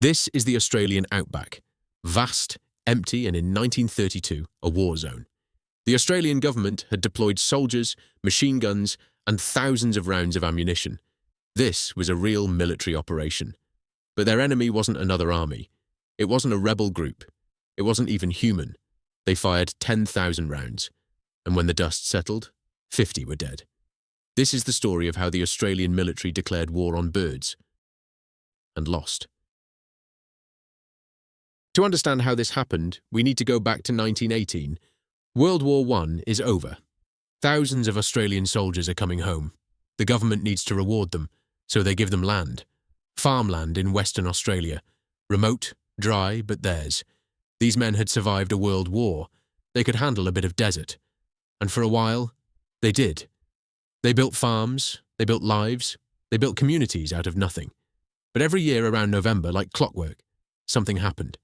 This is the Australian outback, vast, empty, and in 1932, a war zone. The Australian government had deployed soldiers, machine guns, and thousands of rounds of ammunition. This was a real military operation. But their enemy wasn't another army. It wasn't a rebel group. It wasn't even human. They fired 10,000 rounds. And when the dust settled, 50 were dead. This is the story of how the Australian military declared war on birds and lost. To understand how this happened, we need to go back to 1918. World War I is over. Thousands of Australian soldiers are coming home. The government needs to reward them, so they give them land. Farmland in Western Australia. Remote, dry, but theirs. These men had survived a world war. They could handle a bit of desert. And for a while, they did. They built farms, they built lives, they built communities out of nothing. But every year around November, like clockwork, something happened.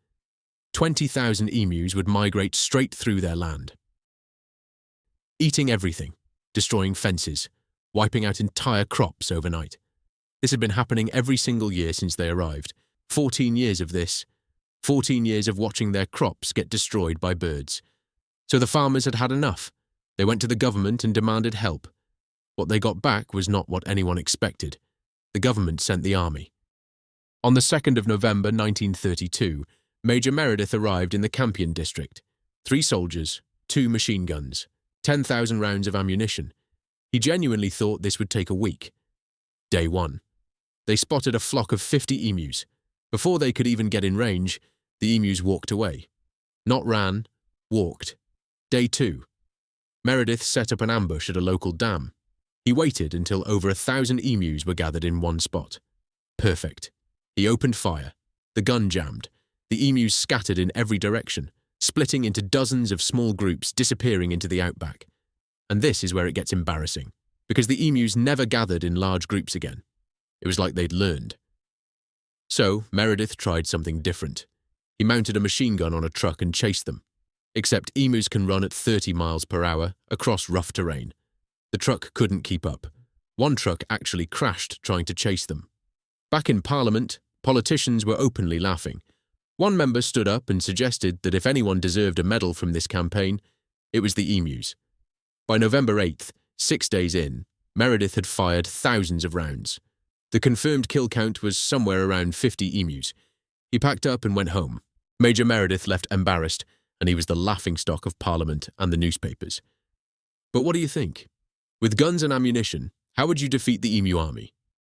20,000 emus would migrate straight through their land, eating everything, destroying fences, wiping out entire crops overnight. This had been happening every single year since they arrived. 14 years of this. 14 years of watching their crops get destroyed by birds. So the farmers had had enough. They went to the government and demanded help. What they got back was not what anyone expected. The government sent the army. On the 2nd of November 1932, Major Meredith arrived in the Campion district. 3 soldiers, 2 machine guns, 10,000 rounds of ammunition. He genuinely thought this would take a week. Day 1. They spotted a flock of 50 emus. Before they could even get in range, the emus walked away. Not ran, walked. Day 2. Meredith set up an ambush at a local dam. He waited until over 1,000 emus were gathered in one spot. Perfect. He opened fire. The gun jammed. The emus scattered in every direction, splitting into dozens of small groups, disappearing into the outback. And this is where it gets embarrassing, because the emus never gathered in large groups again. It was like they'd learned. So Meredith tried something different. He mounted a machine gun on a truck and chased them. Except emus can run at 30 miles per hour across rough terrain. The truck couldn't keep up. One truck actually crashed trying to chase them. Back in Parliament, politicians were openly laughing. One member stood up and suggested that if anyone deserved a medal from this campaign, it was the emus. By November 8th, 6 days in, Meredith had fired thousands of rounds. The confirmed kill count was somewhere around 50 emus. He packed up and went home. Major Meredith left embarrassed, and he was the laughingstock of Parliament and the newspapers. But what do you think? With guns and ammunition, how would you defeat the emu army?